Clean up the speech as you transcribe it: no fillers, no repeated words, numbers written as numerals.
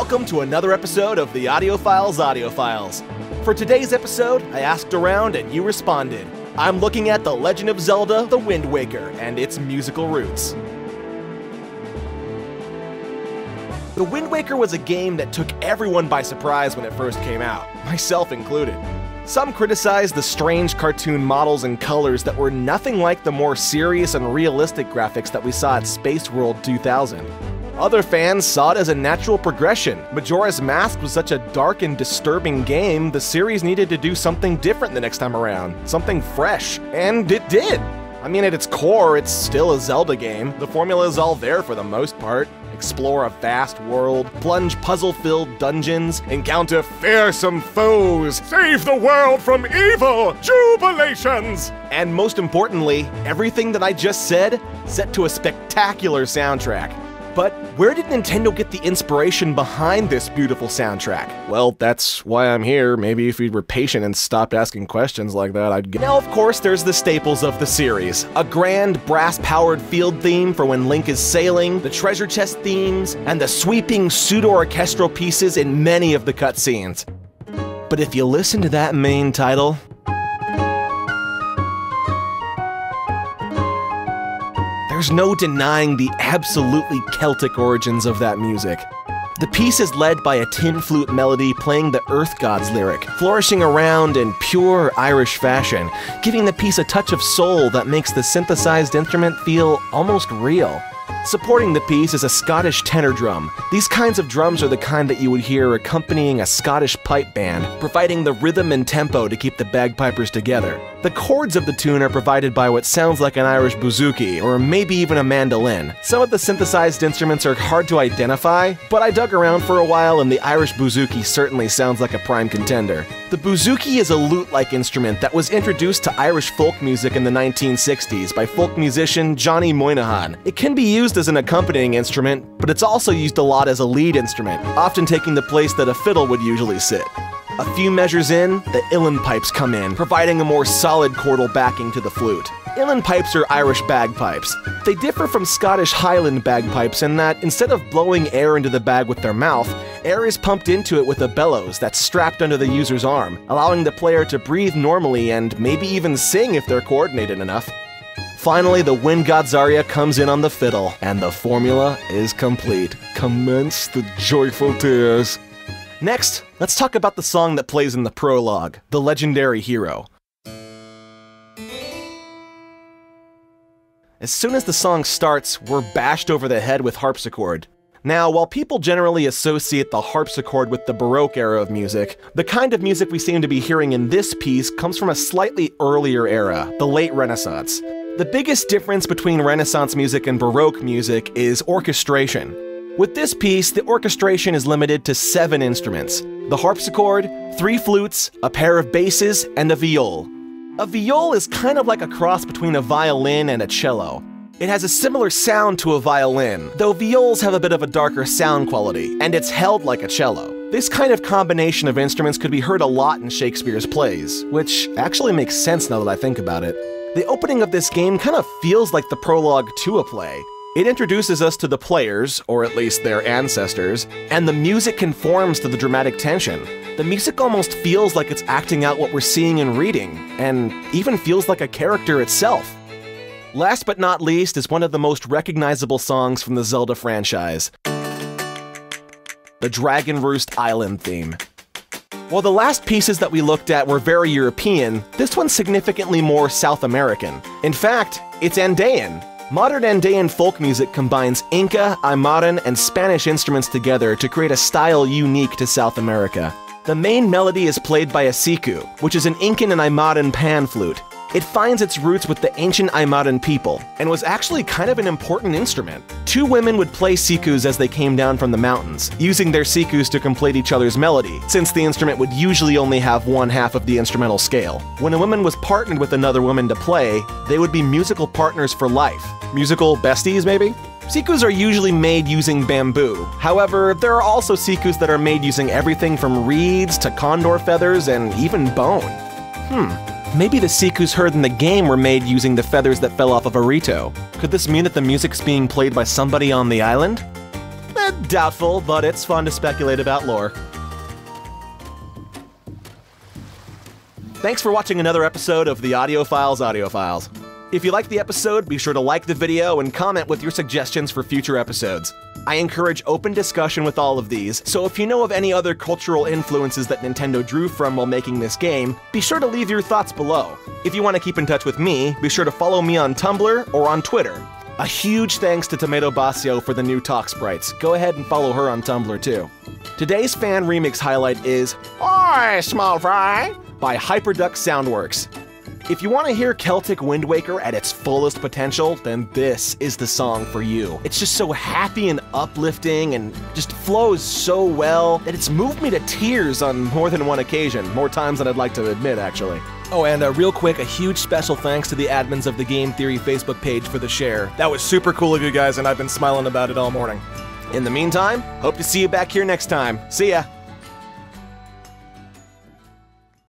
welcome to another episode of the Audiophile's Audiophiles. For today's episode, I asked around and you responded. I'm looking at The Legend of Zelda, The Wind Waker, and its musical roots. The Wind Waker was a game that took everyone by surprise when it first came out, myself included. Some criticized the strange cartoon models and colors that were nothing like the more serious and realistic graphics that we saw at Space World 2000. Other fans saw it as a natural progression. Majora's Mask was such a dark and disturbing game, the series needed to do something different the next time around, something fresh, and it did. I mean, at its core, it's still a Zelda game. The formula is all there for the most part. Explore a vast world, plunge puzzle-filled dungeons, encounter fearsome foes, save the world from evil, jubilations! And most importantly, everything that I just said, set to a spectacular soundtrack. But where did Nintendo get the inspiration behind this beautiful soundtrack? Well, that's why I'm here. Maybe if you were patient and stopped asking questions like that, I'd get— Now, of course, there's the staples of the series. A grand brass-powered field theme for when Link is sailing, the treasure chest themes, and the sweeping pseudo-orchestral pieces in many of the cutscenes. But if you listen to that main title, there's no denying the absolutely Celtic origins of that music. The piece is led by a tin flute melody playing the Earth God's lyric, flourishing around in pure Irish fashion, giving the piece a touch of soul that makes the synthesized instrument feel almost real. Supporting the piece is a Scottish tenor drum. These kinds of drums are the kind that you would hear accompanying a Scottish pipe band, providing the rhythm and tempo to keep the bagpipers together. The chords of the tune are provided by what sounds like an Irish bouzouki, or maybe even a mandolin. Some of the synthesized instruments are hard to identify, but I dug around for a while and the Irish bouzouki certainly sounds like a prime contender. The bouzouki is a lute-like instrument that was introduced to Irish folk music in the 1960s by folk musician Johnny Moynihan. It can be used as an accompanying instrument, but it's also used a lot as a lead instrument, often taking the place that a fiddle would usually sit. A few measures in, the uilleann pipes come in, providing a more solid chordal backing to the flute. Uilleann pipes are Irish bagpipes. They differ from Scottish Highland bagpipes in that instead of blowing air into the bag with their mouth, air is pumped into it with a bellows that's strapped under the user's arm, allowing the player to breathe normally and maybe even sing if they're coordinated enough. Finally, the Wind God's aria comes in on the fiddle, and the formula is complete. Commence the joyful tears. Next, let's talk about the song that plays in the prologue, The Legendary Hero. As soon as the song starts, we're bashed over the head with harpsichord. Now, while people generally associate the harpsichord with the Baroque era of music, the kind of music we seem to be hearing in this piece comes from a slightly earlier era, the late Renaissance. The biggest difference between Renaissance music and Baroque music is orchestration. With this piece, the orchestration is limited to 7 instruments: the harpsichord, 3 flutes, a pair of basses, and a viol. A viol is kind of like a cross between a violin and a cello. It has a similar sound to a violin, though viols have a bit of a darker sound quality, and it's held like a cello. This kind of combination of instruments could be heard a lot in Shakespeare's plays, which actually makes sense now that I think about it. The opening of this game kind of feels like the prologue to a play. It introduces us to the players, or at least their ancestors, and the music conforms to the dramatic tension. The music almost feels like it's acting out what we're seeing and reading, and even feels like a character itself. Last but not least is one of the most recognizable songs from the Zelda franchise, the Dragon Roost Island theme. While the last pieces that we looked at were very European, this one's significantly more South American. In fact, it's Andean. Modern Andean folk music combines Inca, Aymaran, and Spanish instruments together to create a style unique to South America. The main melody is played by a siku, which is an Incan and Aymaran pan flute. It finds its roots with the ancient Aymaran people, and was actually kind of an important instrument. 2 women would play sikus as they came down from the mountains, using their sikus to complete each other's melody, since the instrument would usually only have one half of the instrumental scale. When a woman was partnered with another woman to play, they would be musical partners for life. Musical besties, maybe? Sikus are usually made using bamboo. However, there are also sikus that are made using everything from reeds to condor feathers and even bone. Maybe the sikus heard in the game were made using the feathers that fell off of Arito. Could this mean that the music's being played by somebody on the island? Doubtful, but it's fun to speculate about lore. Thanks for watching another episode of the Audiophile's Audiophiles. If you liked the episode, be sure to like the video and comment with your suggestions for future episodes. I encourage open discussion with all of these, so if you know of any other cultural influences that Nintendo drew from while making this game, be sure to leave your thoughts below. If you want to keep in touch with me, be sure to follow me on Tumblr or on Twitter. A huge thanks to Tomato Basio for the new talk sprites. Go ahead and follow her on Tumblr too. Today's fan remix highlight is Oi, Small Fry by Hyperduck Soundworks. If you want to hear Celtic Wind Waker at its fullest potential, then this is the song for you. It's just so happy and uplifting and just flows so well that it's moved me to tears on more than one occasion, more times than I'd like to admit, actually. Oh, and real quick, a huge special thanks to the admins of the Game Theory Facebook page for the share. That was super cool of you guys, and I've been smiling about it all morning. In the meantime, hope to see you back here next time. See ya!